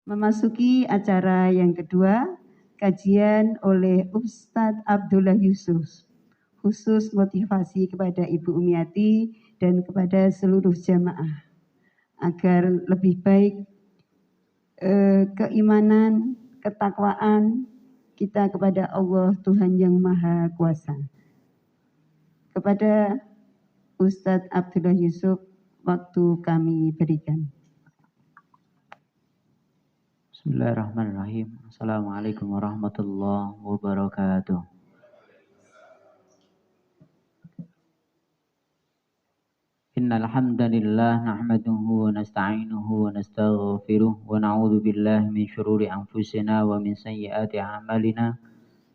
Memasuki acara yang kedua, kajian oleh Ustadz Abdullah Yusuf, khusus motivasi kepada Ibu Umiati dan kepada seluruh jamaah, agar lebih baik keimanan, ketakwaan kita kepada Allah Tuhan yang Maha Kuasa. Kepada Ustadz Abdullah Yusuf, waktu kami berikan. Bismillahirrahmanirrahim. Assalamualaikum warahmatullahi wabarakatuh. Innal hamdalillah nahmaduhu wa nasta'inuhu wa nastaghfiruh wa na'udzu billahi min syururi anfusina wa min sayyiati a'malina.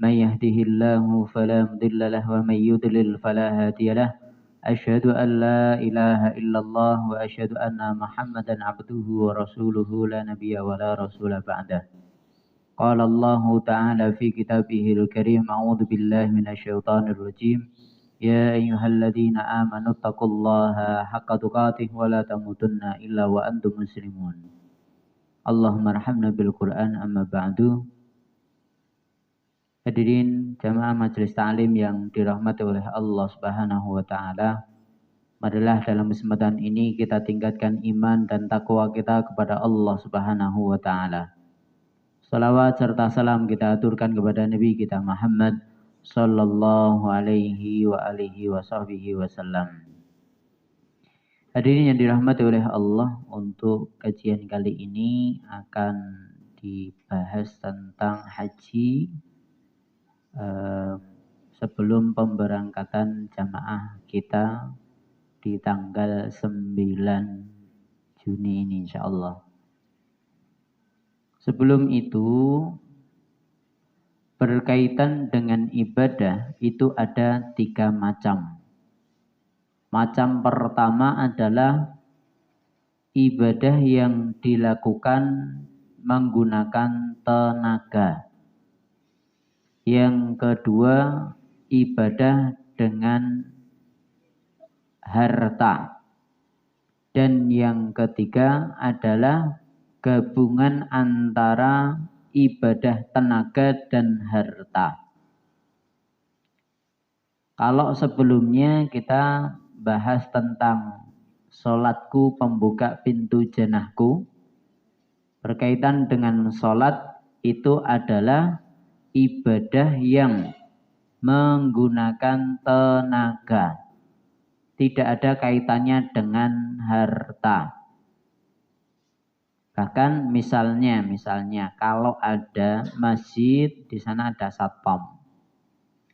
May yahdihillahu fala mudilla lahu wa may yudlil fala hadiya lahu. Asyhadu an la ilaha illallah wa asyhadu anna Muhammadan abduhu wa rasuluhu la nabiyya wa la rasula ba'dah. Qala Allah Ta'ala fi kitabihil karim, a'udzu billahi minasyaitonir rajim. Ya ayyuhalladzina amanu taqullaha haqqa tuqatih wa la tamutunna illa wa antum muslimun. Allahumma arhamna bil Qur'an, amma ba'du. Hadirin jamaah majelis ta'lim yang dirahmati oleh Allah Subhanahu wa taala, marilah dalam kesempatan ini kita tingkatkan iman dan takwa kita kepada Allah Subhanahu wa taala. Salawat serta salam kita aturkan kepada Nabi kita Muhammad sallallahu alaihi wa alihi wa sahbihi wasallam. Hadirin yang dirahmati oleh Allah, untuk kajian kali ini akan dibahas tentang haji sebelum pemberangkatan jamaah kita di tanggal 9 Juni ini insyaallah. Sebelum itu, berkaitan dengan ibadah itu ada 3 macam. Macam pertama adalah ibadah yang dilakukan menggunakan tenaga. Yang kedua, ibadah dengan harta. Dan yang ketiga adalah gabungan antara ibadah tenaga dan harta. Kalau sebelumnya kita bahas tentang sholatku pembuka pintu jannahku, berkaitan dengan sholat itu adalah ibadah yang menggunakan tenaga. Tidak ada kaitannya dengan harta. Bahkan misalnya kalau ada masjid, di sana ada satpam.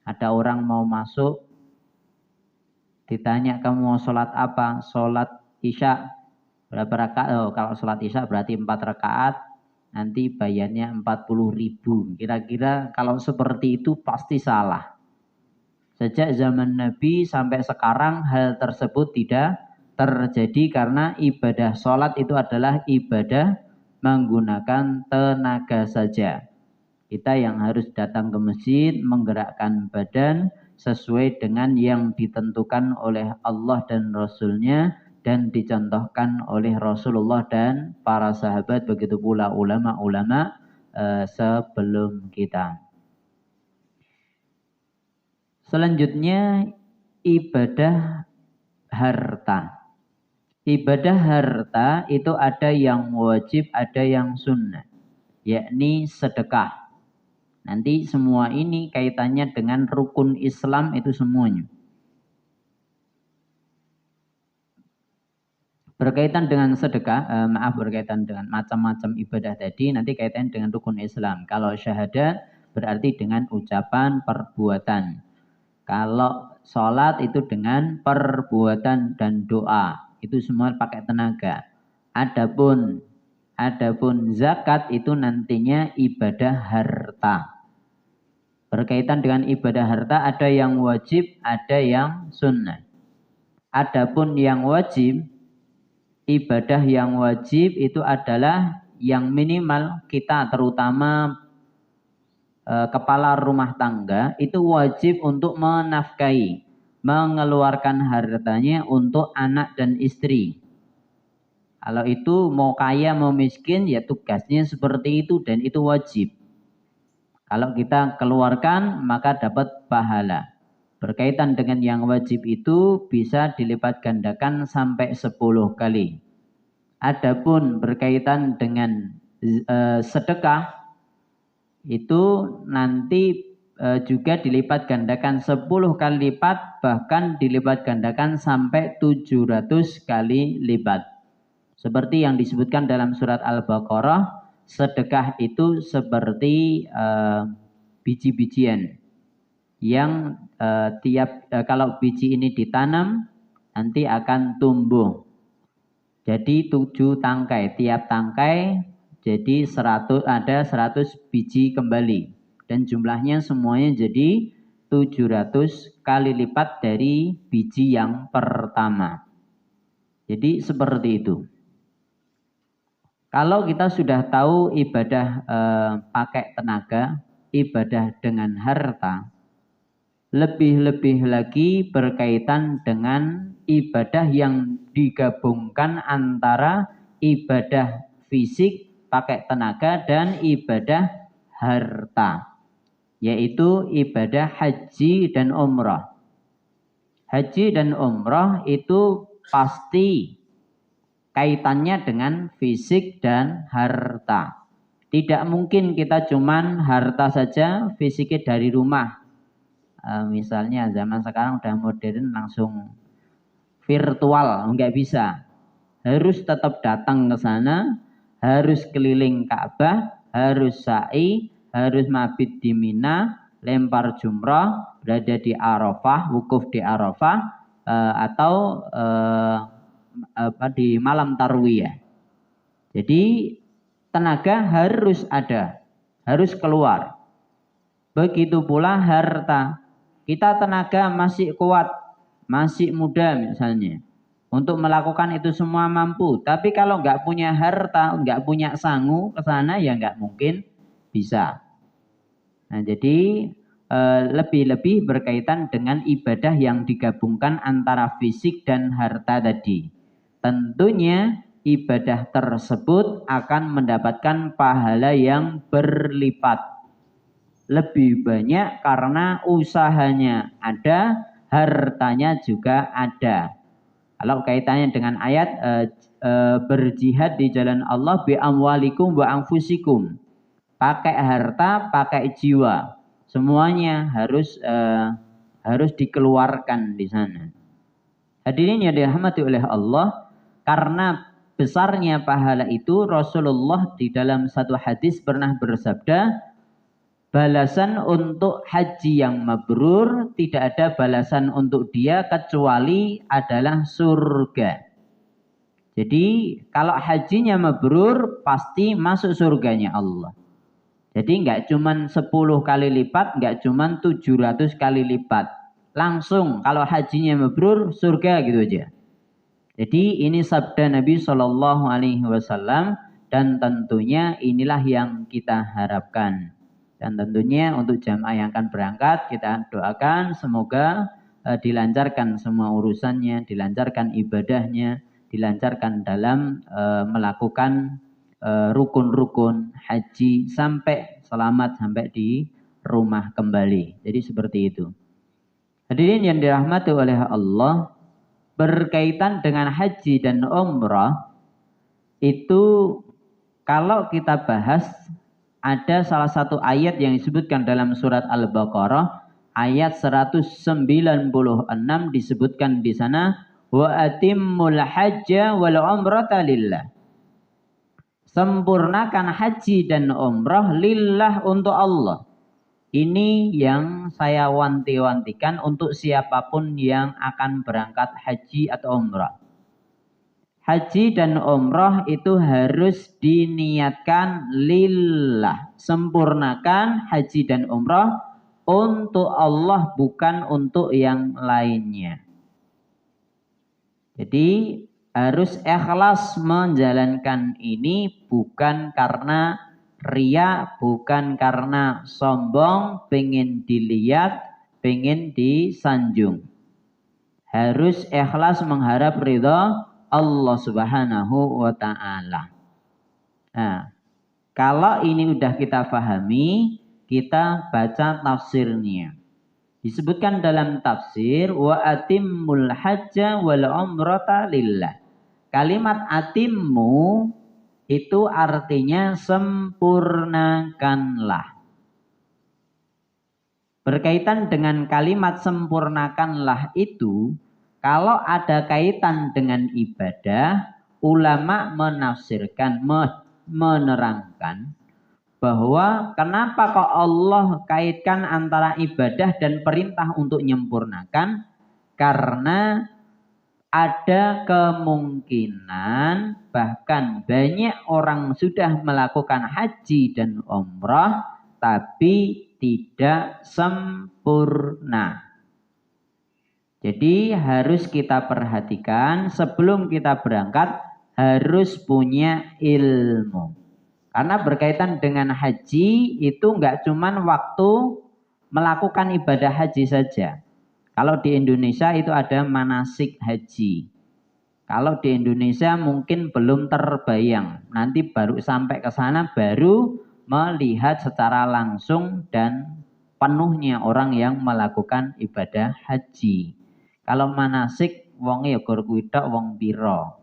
Ada orang mau masuk, ditanya kamu mau sholat apa? Sholat isya. Berapa rakaat? Oh, kalau sholat isya berarti 4 rakaat. Nanti bayarnya 40.000. Kira-kira kalau seperti itu pasti salah. Sejak zaman Nabi sampai sekarang hal tersebut tidak terjadi, karena ibadah sholat itu adalah ibadah menggunakan tenaga saja. Kita yang harus datang ke masjid, menggerakkan badan sesuai dengan yang ditentukan oleh Allah dan Rasul-Nya dan dicontohkan oleh Rasulullah dan para sahabat, begitu pula ulama-ulama sebelum kita. Selanjutnya, ibadah harta. Ibadah harta itu ada yang wajib, ada yang sunnah, yakni sedekah. Nanti semua ini kaitannya dengan rukun Islam itu semuanya. Berkaitan dengan sedekah, berkaitan dengan macam-macam ibadah tadi, nanti kaitannya dengan rukun Islam. Kalau syahadat berarti dengan ucapan, perbuatan. Kalau sholat itu dengan perbuatan dan doa. Itu semua pakai tenaga. Adapun zakat itu nantinya ibadah harta. Berkaitan dengan ibadah harta ada yang wajib, ada yang sunnah. Adapun yang wajib, ibadah yang wajib itu adalah yang minimal kita, terutama kepala rumah tangga, itu wajib untuk menafkahi, mengeluarkan hartanya untuk anak dan istri. Kalau itu mau kaya mau miskin ya tugasnya seperti itu dan itu wajib. Kalau kita keluarkan maka dapat pahala. Berkaitan dengan yang wajib itu bisa dilipat gandakan sampai 10 kali. Adapun berkaitan dengan sedekah itu nanti juga dilipat gandakan 10 kali lipat, bahkan dilipat gandakan sampai 700 kali lipat. Seperti yang disebutkan dalam surat Al-Baqarah, sedekah itu seperti biji-bijian yang kalau biji ini ditanam nanti akan tumbuh. Jadi 7 tangkai, tiap tangkai jadi 100 biji kembali dan jumlahnya semuanya jadi 700 kali lipat dari biji yang pertama. Jadi seperti itu. Kalau kita sudah tahu ibadah pakai tenaga, ibadah dengan harta, lebih-lebih lagi berkaitan dengan ibadah yang digabungkan antara ibadah fisik pakai tenaga dan ibadah harta, yaitu ibadah haji dan umrah. Haji dan umrah itu pasti kaitannya dengan fisik dan harta. Tidak mungkin kita cuman harta saja, fisiknya dari rumah. Misalnya zaman sekarang udah modern langsung virtual, enggak bisa. Harus tetap datang ke sana, harus keliling Ka'bah, harus sa'i, harus mabit di Mina, lempar jumrah, berada di Arafah, wukuf di Arafah, atau di malam tarwiyah. Jadi tenaga harus ada, harus keluar. Begitu pula harta. Kita tenaga masih kuat, masih muda misalnya. Untuk melakukan itu semua mampu. Tapi kalau nggak punya harta, nggak punya sangu ke sana ya nggak mungkin bisa. Nah jadi lebih-lebih berkaitan dengan ibadah yang digabungkan antara fisik dan harta tadi. Tentunya ibadah tersebut akan mendapatkan pahala yang berlipat. Lebih banyak karena usahanya ada, hartanya juga ada. Kalau kaitannya dengan ayat berjihad di jalan Allah bi amwalikum wa anfusikum. Pakai harta, pakai jiwa. Semuanya harus dikeluarkan di sana. Hadirin yang dirahmati oleh Allah, karena besarnya pahala itu Rasulullah di dalam satu hadis pernah bersabda, balasan untuk haji yang mabrur tidak ada balasan untuk dia kecuali adalah surga. Jadi kalau hajinya mabrur pasti masuk surganya Allah. Jadi enggak cuman 10 kali lipat, enggak cuman 700 kali lipat. Langsung kalau hajinya mabrur surga gitu aja. Jadi ini sabda Nabi Shallallahu Alaihi Wasallam dan tentunya inilah yang kita harapkan. Dan tentunya untuk jamaah yang akan berangkat kita doakan semoga dilancarkan semua urusannya, dilancarkan ibadahnya, dilancarkan dalam melakukan rukun-rukun haji sampai selamat sampai di rumah kembali. Jadi seperti itu. Hadirin yang dirahmati oleh Allah, berkaitan dengan haji dan umrah itu kalau kita bahas ada salah satu ayat yang disebutkan dalam surat Al-Baqarah ayat 196 disebutkan di sana wa atimmul hajja wal umrata lillah. Sempurnakan haji dan umrah lillah untuk Allah. Ini yang saya wanti-wantikan untuk siapapun yang akan berangkat haji atau umrah. Haji dan umrah itu harus diniatkan lillah. Sempurnakan haji dan umrah untuk Allah, bukan untuk yang lainnya. Jadi harus ikhlas menjalankan ini, bukan karena ria, bukan karena sombong, pengen dilihat, pengen disanjung. Harus ikhlas mengharap ridha Allah Subhanahu wa Ta'ala. Nah, kalau ini udah kita pahami, kita baca tafsirnya. Disebutkan dalam tafsir wa atimmul hajja wal umrata lillah. Kalimat atimmu itu artinya sempurnakanlah. Berkaitan dengan kalimat sempurnakanlah itu, kalau ada kaitan dengan ibadah, ulama menafsirkan, menerangkan bahwa kenapa kok Allah kaitkan antara ibadah dan perintah untuk menyempurnakan, karena ada kemungkinan bahkan banyak orang sudah melakukan haji dan umrah tapi tidak sempurna. Jadi harus kita perhatikan sebelum kita berangkat harus punya ilmu. Karena berkaitan dengan haji itu enggak cuman waktu melakukan ibadah haji saja. Kalau di Indonesia itu ada manasik haji. Kalau di Indonesia mungkin belum terbayang. Nanti baru sampai ke sana baru melihat secara langsung dan penuhnya orang yang melakukan ibadah haji. Kalau manasik wong ya gur kuitok wong piro.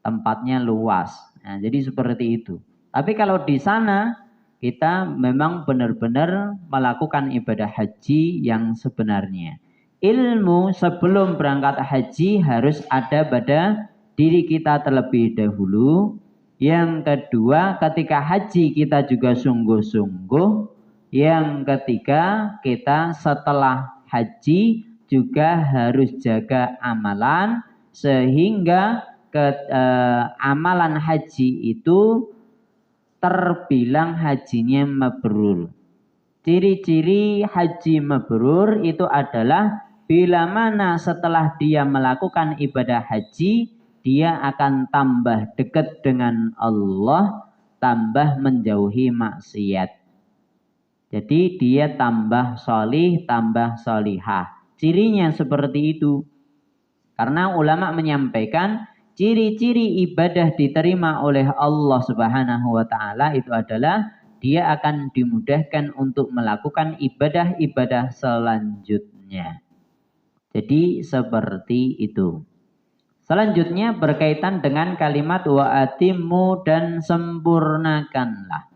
Tempatnya luas. Nah, jadi seperti itu. Tapi kalau di sana kita memang benar-benar melakukan ibadah haji yang sebenarnya. Ilmu sebelum berangkat haji harus ada pada diri kita terlebih dahulu. Yang kedua, ketika haji kita juga sungguh-sungguh. Yang ketiga, kita setelah haji juga harus jaga amalan sehingga amalan haji itu terbilang hajinya mabrur. Ciri-ciri haji mabrur itu adalah bila mana setelah dia melakukan ibadah haji, dia akan tambah dekat dengan Allah, tambah menjauhi maksiat. Jadi dia tambah solih, tambah solihah. Cirinya seperti itu. Karena ulama menyampaikan ciri-ciri ibadah diterima oleh Allah Subhanahu wa Ta'ala itu adalah dia akan dimudahkan untuk melakukan ibadah-ibadah selanjutnya. Jadi seperti itu. Selanjutnya berkaitan dengan kalimat wa atimmu dan sempurnakanlah.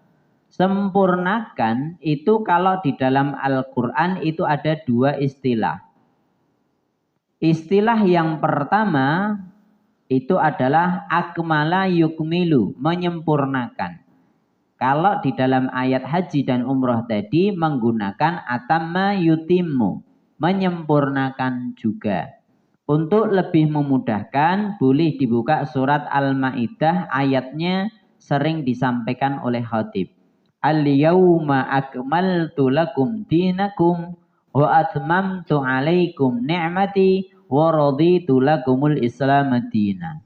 Sempurnakan itu kalau di dalam Al-Quran itu ada dua istilah. Istilah yang pertama itu adalah akmala yukmilu, menyempurnakan. Kalau di dalam ayat haji dan umroh tadi menggunakan atamma yutimmu, menyempurnakan juga. Untuk lebih memudahkan boleh dibuka surat Al-Maidah, ayatnya sering disampaikan oleh khatib. Al-yawma akmaltu lakum dinakum wa atmamtu alaikum ni'mati wa raditu lakumul islam madina.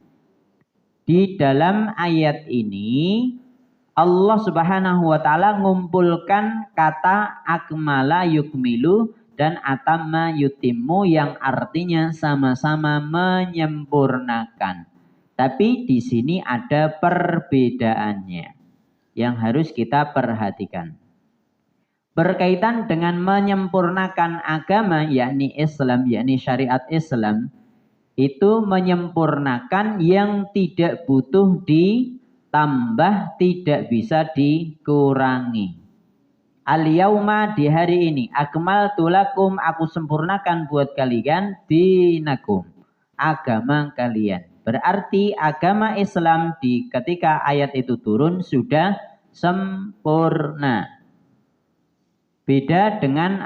Di dalam ayat ini Allah Subhanahu wa Ta'ala ngumpulkan kata akmala yukmilu dan atamma yutimmu yang artinya sama-sama menyempurnakan. Tapi di sini ada perbedaannya yang harus kita perhatikan. Berkaitan dengan menyempurnakan agama, yakni Islam, yakni syariat Islam, itu menyempurnakan yang tidak butuh ditambah, tidak bisa dikurangi. Al-yauma di hari ini, akmaltu lakum, aku sempurnakan buat kalian dinakum, agama kalian. Berarti agama Islam ketika ayat itu turun sudah sempurna. Beda dengan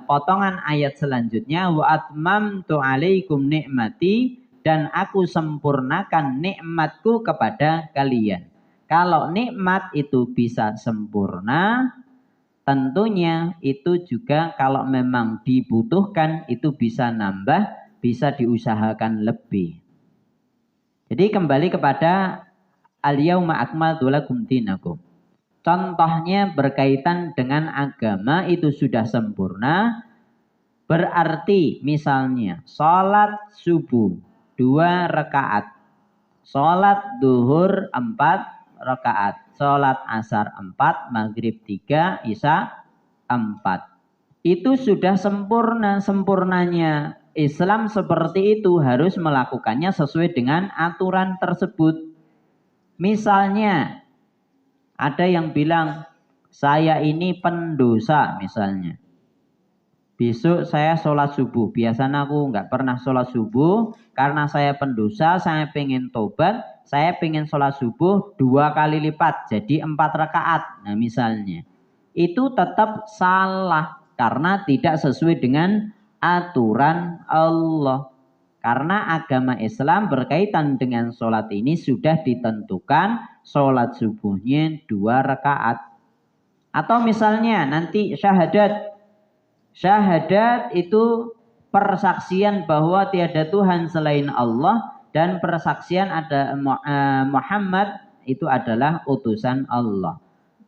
potongan ayat selanjutnya wa atmamtu alaikum nikmati, dan aku sempurnakan nikmatku kepada kalian. Kalau nikmat itu bisa sempurna, tentunya itu juga kalau memang dibutuhkan itu bisa nambah, bisa diusahakan lebih. Jadi kembali kepada al-yauma akmaltu lakum dinakum. Contohnya berkaitan dengan agama itu sudah sempurna. Berarti misalnya sholat subuh 2 rakaat. Sholat duhur 4 rakaat, sholat asar 4, maghrib 3, isya 4. Itu sudah sempurna. Sempurnanya Islam seperti itu, harus melakukannya sesuai dengan aturan tersebut. Misalnya ada yang bilang saya ini pendosa misalnya. Besok saya sholat subuh. Biasanya aku nggak pernah sholat subuh karena saya pendosa. Saya pengen tobat. Saya pengen sholat subuh 2 kali lipat, jadi 4 rakaat. Nah misalnya, itu tetap salah karena tidak sesuai dengan aturan Allah. Karena agama Islam berkaitan dengan sholat ini sudah ditentukan sholat subuhnya 2 rakaat. Atau misalnya nanti syahadat. Syahadat itu persaksian bahwa tiada Tuhan selain Allah dan persaksian ada Muhammad itu adalah utusan Allah.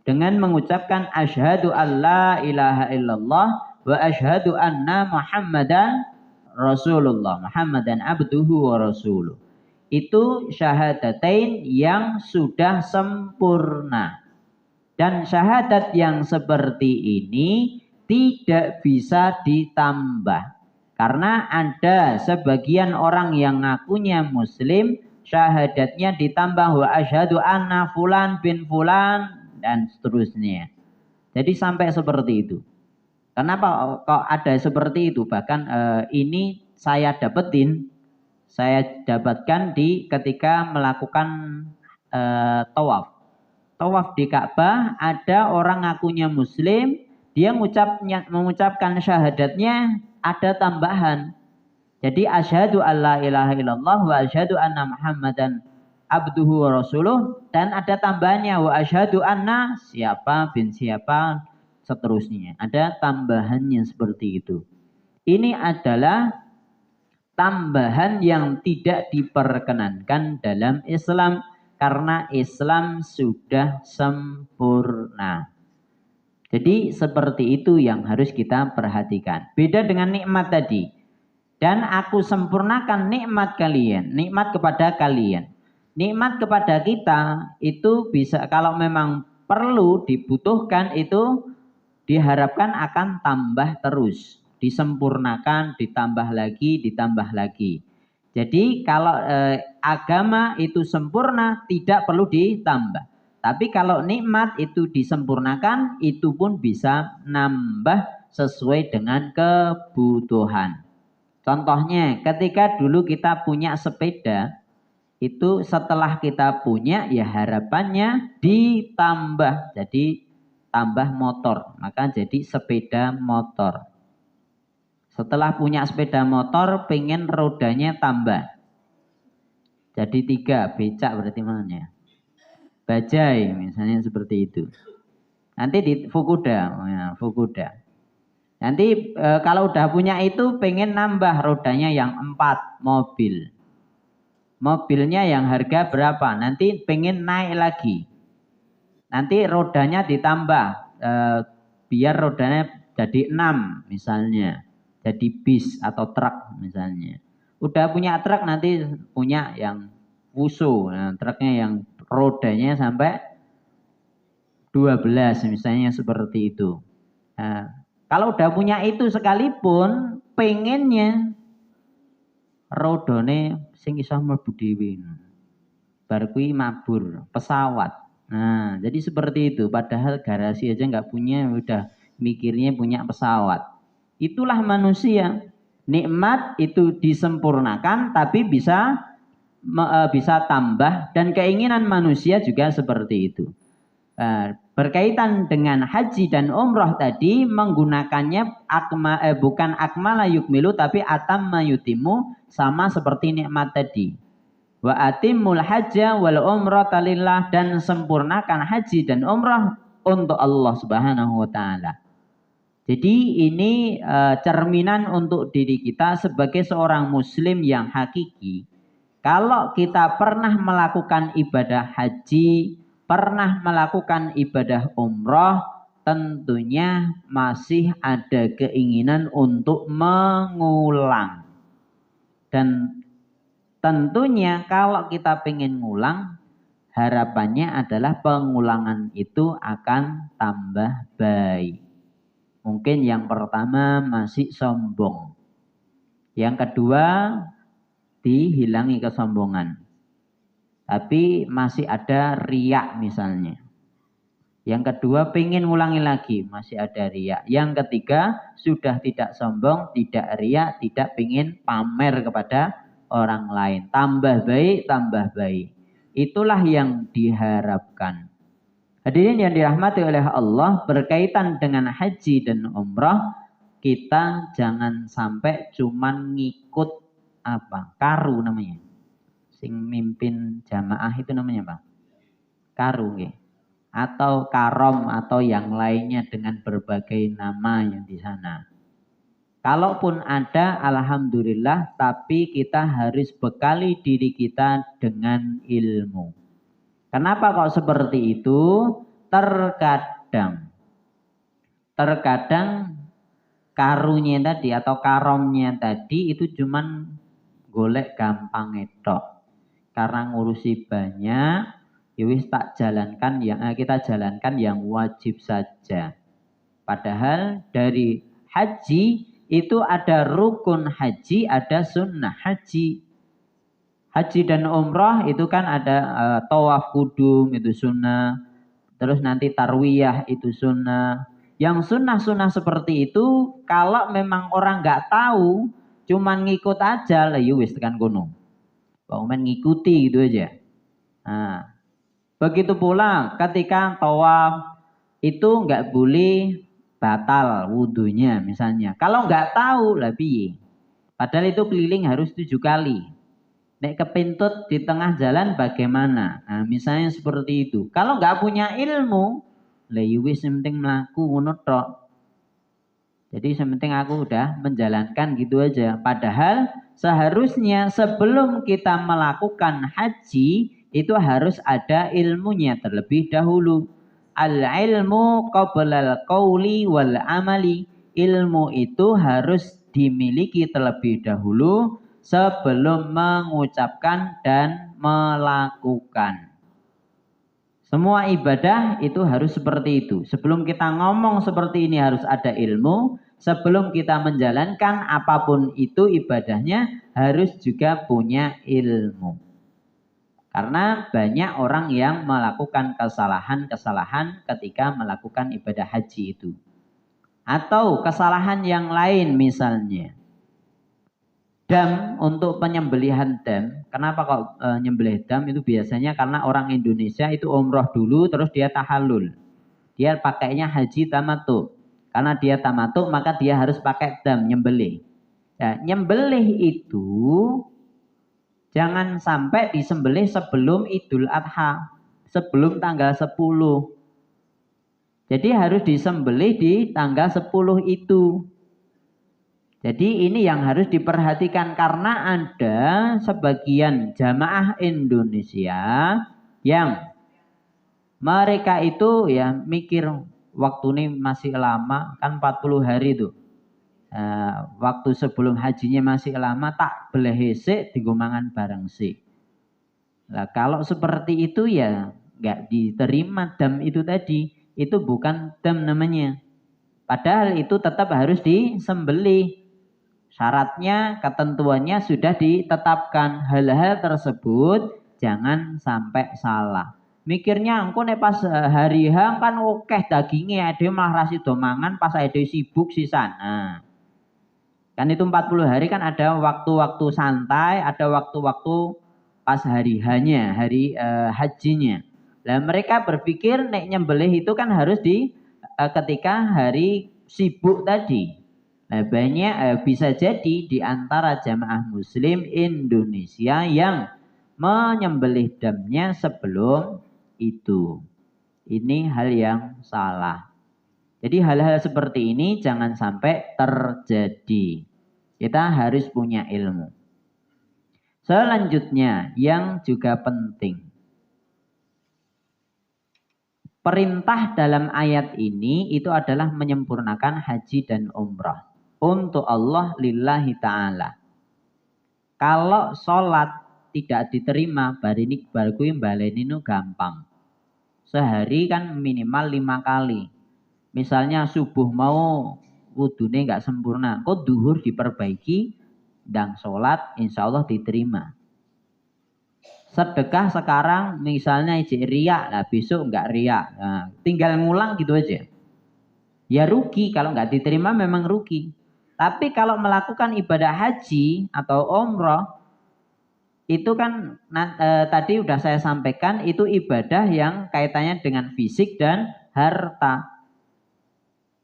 Dengan mengucapkan asyhadu alla ilaha illallah wa asyhadu anna Muhammadan Rasulullah, Muhammadan abduhu wa rasuluh. Itu syahadatain yang sudah sempurna. Dan syahadat yang seperti ini tidak bisa ditambah. Karena ada sebagian orang yang ngakunya muslim, syahadatnya ditambah wa asyhadu anna fulan bin fulan dan seterusnya. Jadi sampai seperti itu. Kenapa kok ada seperti itu? Bahkan ini saya dapatkan di ketika melakukan tawaf. Tawaf di Ka'bah, ada orang ngakunya muslim, dia mengucapkan syahadatnya ada tambahan. Jadi asyhadu alla ilaha illallah wa asyhadu anna Muhammadan abduhu wa rasuluh, dan ada tambahannya wa asyhadu anna siapa bin siapa seterusnya. Ada tambahannya seperti itu. Ini adalah tambahan yang tidak diperkenankan dalam Islam karena Islam sudah sempurna. Jadi seperti itu yang harus kita perhatikan. Beda dengan nikmat tadi. Dan aku sempurnakan nikmat kalian, nikmat kepada kalian. Nikmat kepada kita itu bisa kalau memang perlu dibutuhkan itu diharapkan akan tambah terus. Disempurnakan, ditambah lagi, ditambah lagi. Jadi kalau agama itu sempurna tidak perlu ditambah. Tapi kalau nikmat itu disempurnakan, itu pun bisa nambah sesuai dengan kebutuhan. Contohnya ketika dulu kita punya sepeda, itu setelah kita punya ya harapannya ditambah. Jadi tambah motor, maka jadi sepeda motor. Setelah punya sepeda motor, pengen rodanya tambah. Jadi 3, becak berarti namanya. Bajai misalnya seperti itu. Nanti di Fukuda, ya, Fukuda. Nanti kalau udah punya itu pengen nambah rodanya yang 4 mobil. Mobilnya yang harga berapa? Nanti pengen naik lagi. Nanti rodanya ditambah biar rodanya jadi 6 misalnya. Jadi bis atau truk misalnya. Udah punya truk nanti punya yang Fuso. Nah, truknya yang rodanya sampai 12 misalnya seperti itu. Nah, kalau udah punya itu sekalipun pengennya rodone sing iso mlebu dhewe. Bar kuwi mabur pesawat. Nah, jadi seperti itu. Padahal garasi aja nggak punya, udah mikirnya punya pesawat. Itulah manusia. Nikmat itu disempurnakan, tapi bisa tambah, dan keinginan manusia juga seperti itu. Berkaitan dengan haji dan umroh tadi menggunakannya bukan akmala yukmilu tapi atamma yutimu, sama seperti nikmat tadi. Wa atimul hajja wal umrata lillah, dan sempurnakan haji dan umrah untuk Allah Subhanahu wa taala. Jadi ini cerminan untuk diri kita sebagai seorang muslim yang hakiki. Kalau kita pernah melakukan ibadah haji, pernah melakukan ibadah umrah, tentunya masih ada keinginan untuk mengulang. Dan Tentunya kalau kita pengen ngulang, harapannya adalah pengulangan itu akan tambah baik. Mungkin yang pertama masih sombong. Yang kedua dihilangi kesombongan. Tapi masih ada riak misalnya. Yang kedua pengen ngulangi lagi, masih ada riak. Yang ketiga sudah tidak sombong, tidak riak, tidak pengen pamer kepada orang lain. Tambah baik, tambah baik. Itulah yang diharapkan. Hadirin yang dirahmati oleh Allah, berkaitan dengan haji dan umrah, kita jangan sampai cuman ngikut karu namanya. Sing mimpin jamaah itu namanya apa? Karu ya. Atau karom atau yang lainnya dengan berbagai nama yang di sana. Kalaupun ada, alhamdulillah, tapi kita harus bekali diri kita dengan ilmu. Kenapa kok seperti itu? Terkadang karunya tadi atau karomnya tadi itu cuman golek gampang etok. Karena ngurusi banyak, ya wis tak jalankan yang kita jalankan yang wajib saja. Padahal dari haji itu ada rukun haji, ada sunnah haji. Haji dan umrah itu kan ada tawaf kudum itu sunnah. Terus nanti tarwiyah itu sunnah. Yang sunnah-sunnah seperti itu kalau memang orang nggak tahu, cuman ngikut aja lah wis tekan kono. Bangun ngikuti gitu aja. Nah, begitu pula ketika tawaf itu nggak boleh batal wudhunya misalnya. Kalau nggak tahu lah piye. Padahal itu keliling harus 7 kali. Nek kepintut di tengah jalan bagaimana? Nah, misalnya seperti itu. Kalau nggak punya ilmu, lah wis penting mlaku ngono tok. Jadi sementing aku udah menjalankan gitu aja. Padahal seharusnya sebelum kita melakukan haji itu harus ada ilmunya terlebih dahulu. Al-ilmu qablal qauli wal amali. Ilmu itu harus dimiliki terlebih dahulu sebelum mengucapkan dan melakukan. Semua ibadah itu harus seperti itu. Sebelum kita ngomong seperti ini harus ada ilmu. Sebelum kita menjalankan apapun itu ibadahnya harus juga punya ilmu. Karena banyak orang yang melakukan kesalahan-kesalahan ketika melakukan ibadah haji itu. Atau kesalahan yang lain misalnya. Dam untuk penyembelihan dam. Kenapa kok nyembelih dam itu biasanya karena orang Indonesia itu umroh dulu terus dia tahallul. Dia pakainya haji tamattu. Karena dia tamattu maka dia harus pakai dam nyembelih. Ya, nyembelih itu jangan sampai disembelih sebelum Idul Adha, sebelum tanggal 10. Jadi harus disembelih di tanggal 10 itu. Jadi ini yang harus diperhatikan karena ada sebagian jamaah Indonesia yang mereka itu ya mikir waktu ini masih lama kan 40 hari itu. Waktu sebelum hajinya masih lama tak boleh sik digomangan bareng sik. Nah, kalau seperti itu ya nggak diterima dam itu tadi. Itu bukan dam namanya. Padahal itu tetap harus disembelih. Syaratnya, ketentuannya sudah ditetapkan. Hal-hal tersebut jangan sampai salah. Mikirnya engko nek pas hari H kan okeh dagingnya ada malah rasi domangan pas ada sibuk si sana. Kan itu 40 hari kan ada waktu-waktu santai, ada waktu-waktu pas hari H-nya, hari hajinya. Nah, mereka berpikir nek nyembelih itu kan harus di ketika hari sibuk tadi. Nah, banyak bisa jadi di antara jamaah muslim Indonesia yang menyembelih damnya sebelum itu. Ini hal yang salah. Jadi hal-hal seperti ini jangan sampai terjadi. Kita harus punya ilmu. Selanjutnya yang juga penting. Perintah dalam ayat ini itu adalah menyempurnakan haji dan umrah. Untuk Allah lillahi ta'ala. Kalau sholat tidak diterima, bar kuwi baleni nu gampang. Sehari kan minimal 5 kali. Misalnya subuh mau wudune nggak sempurna, kok duhur diperbaiki, dan sholat insya Allah diterima. Sedekah sekarang misalnya riak, nah besok nggak riak, nah, tinggal ngulang gitu aja. Ya rugi, kalau nggak diterima memang rugi. Tapi kalau melakukan ibadah haji atau umroh, itu kan tadi udah saya sampaikan, itu ibadah yang kaitannya dengan fisik dan harta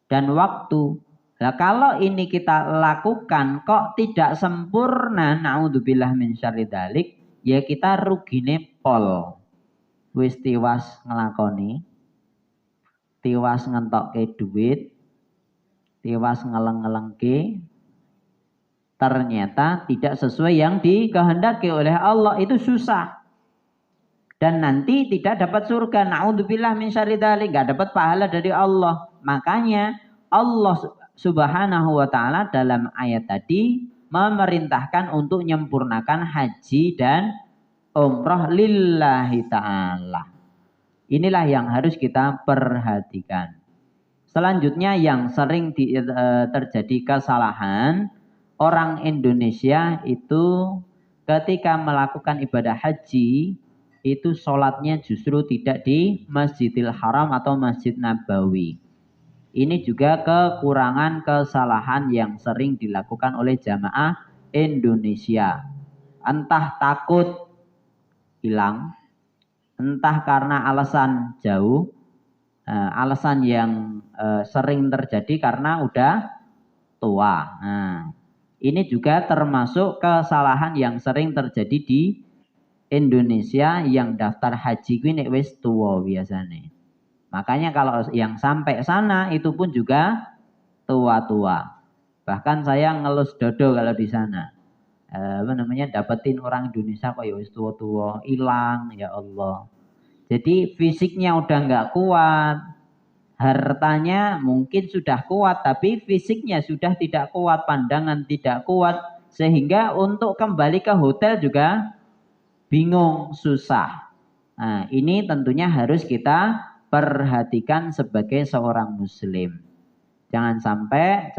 dan waktu. Nah, kalau ini kita lakukan kok tidak sempurna, naudzubillah min syarri dzalik, ya kita rugine pol. Wis tiwas ngelakoni, tiwas ngentokke duit, tiwas ngeleng-ngelengke, ternyata tidak sesuai yang dikehendaki oleh Allah, itu susah. Dan nanti tidak dapat surga, naudzubillah min syarri dzalik, enggak dapat pahala dari Allah. Makanya Allah Subhanahu wa taala dalam ayat tadi memerintahkan untuk menyempurnakan haji dan umrah lillahi ta'ala. Inilah yang harus kita perhatikan. Selanjutnya yang sering terjadi kesalahan, orang Indonesia itu ketika melakukan ibadah haji, itu sholatnya justru tidak di Masjidil Haram atau Masjid Nabawi. Ini juga kekurangan kesalahan yang sering dilakukan oleh jamaah Indonesia. Entah takut hilang, entah karena alasan jauh, alasan yang sering terjadi karena udah tua. Nah, ini juga termasuk kesalahan yang sering terjadi di Indonesia yang daftar haji kuwi nek wis tua biasanya. Makanya kalau yang sampai sana itu pun juga tua-tua. Bahkan saya ngelus dodo kalau di sana. Dapetin orang Indonesia kok ya wis tua-tua, hilang ya Allah. Jadi fisiknya udah nggak kuat, hartanya mungkin sudah kuat, tapi fisiknya sudah tidak kuat, pandangan tidak kuat, sehingga untuk kembali ke hotel juga bingung, susah. Nah, ini tentunya harus kita perhatikan sebagai seorang muslim. Jangan sampai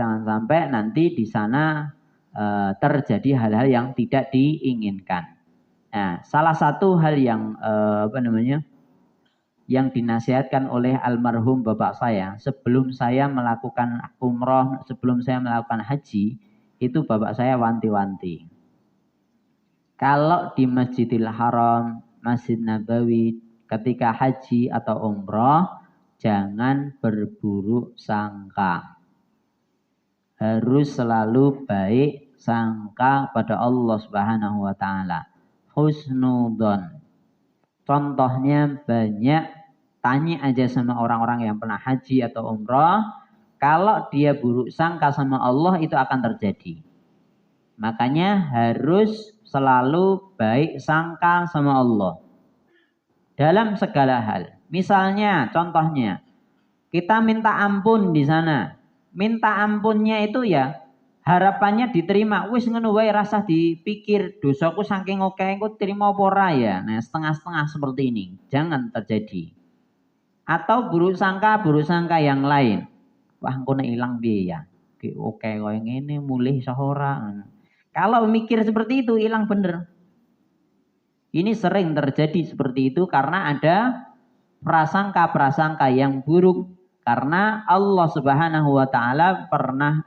nanti di sana terjadi hal-hal yang tidak diinginkan. Nah, salah satu hal yang yang dinasihatkan oleh almarhum bapak saya sebelum saya melakukan umroh, sebelum saya melakukan haji, itu bapak saya wanti-wanti. Kalau di Masjidil Haram, Masjid Nabawi, ketika haji atau umroh, jangan berburuk sangka. Harus selalu baik sangka pada Allah Subhanahu wa taala. Husnudzon. Contohnya banyak, tanya aja sama orang-orang yang pernah haji atau umroh, kalau dia buruk sangka sama Allah itu akan terjadi. Makanya harus selalu baik sangka sama Allah dalam segala hal. Misalnya, contohnya, kita minta ampun di sana. Minta ampunnya itu ya harapannya diterima. Wis ngono wae rasa dipikir dosaku saking akeh engko terima apa ora ya. Nah, setengah-setengah seperti ini. Jangan terjadi. Atau buruk sangka yang lain. Wah, engko nek ilang piye ya? Oke koyo ngene mulih iso ora. Kalau mikir seperti itu hilang bener. Ini sering terjadi seperti itu karena ada prasangka-prasangka yang buruk. Karena Allah Subhanahu wa taala pernah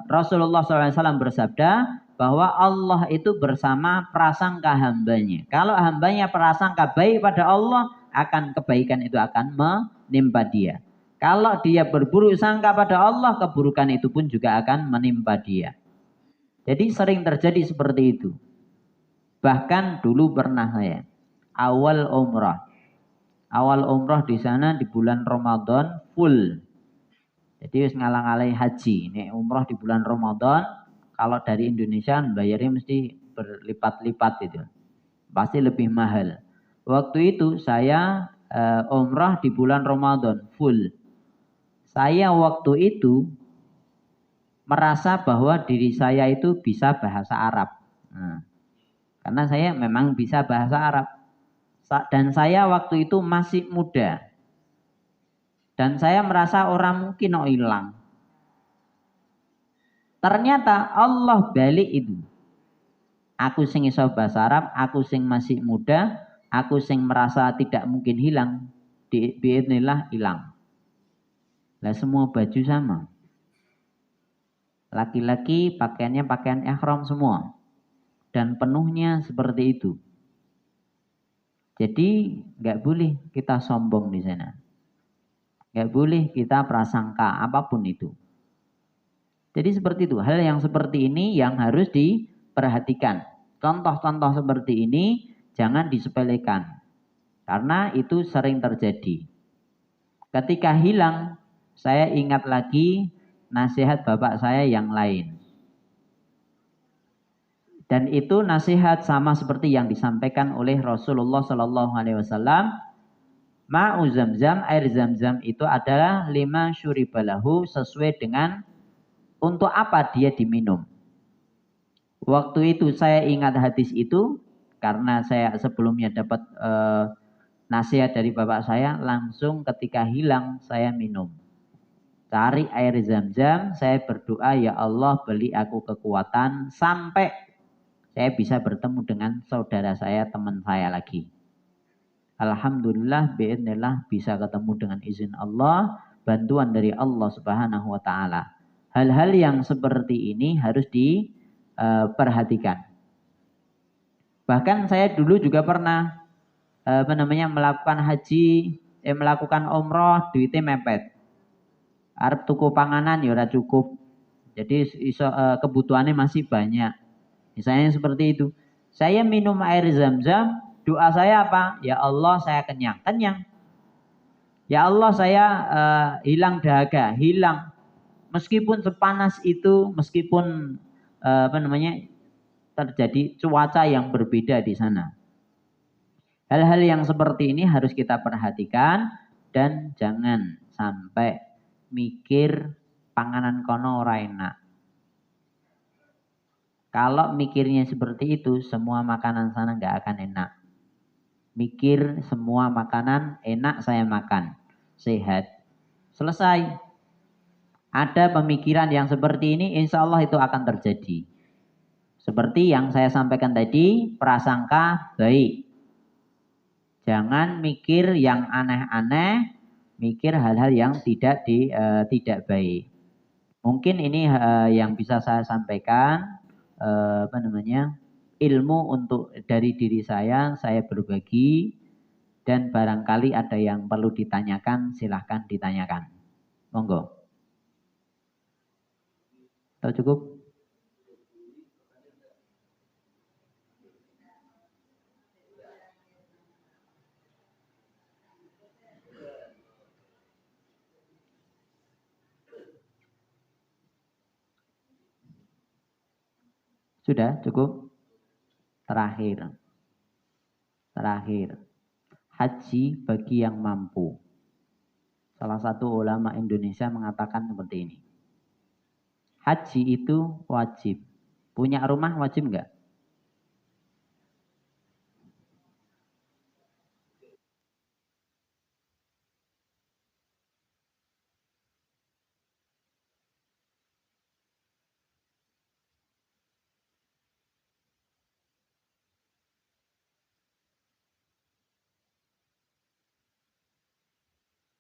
Rasulullah SAW bersabda bahwa Allah itu bersama prasangka hambanya. Kalau hambanya prasangka baik pada Allah, akan kebaikan itu akan menimpa dia. Kalau dia berburuk sangka pada Allah, keburukan itu pun juga akan menimpa dia. Jadi sering terjadi seperti itu. Bahkan dulu pernah saya awal umrah di sana di bulan Ramadan full. Jadi wis ngalang-alai haji. Ini umrah di bulan Ramadan, kalau dari Indonesia bayarnya mesti berlipat-lipat itu. Pasti lebih mahal. Waktu itu saya umrah di bulan Ramadan full. Saya waktu itu merasa bahwa diri saya itu bisa bahasa Arab. Nah, Karena saya memang bisa bahasa Arab. Dan saya waktu itu masih muda. Dan saya merasa orang mungkin hilang. Ternyata Allah balik itu. Aku sing iso bahasa Arab, aku sing masih muda, aku sing merasa tidak mungkin hilang. Biidznillah hilang. Lah semua baju sama. Laki-laki pakaiannya pakaian ihram semua. Dan penuhnya seperti itu. Jadi nggak boleh kita sombong di sana. Nggak boleh kita prasangka apapun itu. Jadi seperti itu. Hal yang seperti ini yang harus diperhatikan. Contoh-contoh seperti ini jangan disepelekan. Karena itu sering terjadi. Ketika hilang, saya ingat lagi nasihat bapak saya yang lain. Dan itu nasihat sama seperti yang disampaikan oleh Rasulullah Sallallahu Alaihi Wasallam. Ma'u zamzam, air zamzam itu adalah 5 syuribalahu sesuai dengan untuk apa dia diminum. Waktu itu saya ingat hadis itu karena saya sebelumnya dapat nasihat dari bapak saya, langsung ketika hilang saya minum. Cari air zam-zam, saya berdoa ya Allah beri aku kekuatan sampai saya bisa bertemu dengan saudara saya, teman saya lagi. Alhamdulillah, bi'idznillah bisa ketemu dengan izin Allah, bantuan dari Allah Subhanahu wa taala. Hal-hal yang seperti ini harus diperhatikan. Bahkan saya dulu juga pernah melakukan haji, melakukan umroh, duitnya mepet. Arep tuku panganan ya ora cukup. Jadi kebutuhannya masih banyak. Misalnya seperti itu. Saya minum air zam-zam, doa saya apa? Ya Allah saya kenyang. Kenyang. Ya Allah saya hilang dahaga, hilang. Meskipun sepanas itu, meskipun terjadi cuaca yang berbeda di sana. Hal-hal yang seperti ini harus kita perhatikan dan jangan sampai mikir panganan kono ora enak. Kalau mikirnya seperti itu, semua makanan sana nggak akan enak. Mikir semua makanan enak saya makan, sehat. Selesai. Ada pemikiran yang seperti ini, insya Allah itu akan terjadi. Seperti yang saya sampaikan tadi, prasangka baik. Jangan mikir yang aneh-aneh, mikir hal-hal yang tidak baik. Mungkin ini yang bisa saya sampaikan. Ilmu untuk dari diri saya berbagi dan barangkali ada yang perlu ditanyakan, silahkan ditanyakan. Monggo. Atau cukup? Sudah cukup? Terakhir. Haji bagi yang mampu. Salah satu ulama Indonesia mengatakan seperti ini. Haji itu wajib. Punya rumah wajib enggak?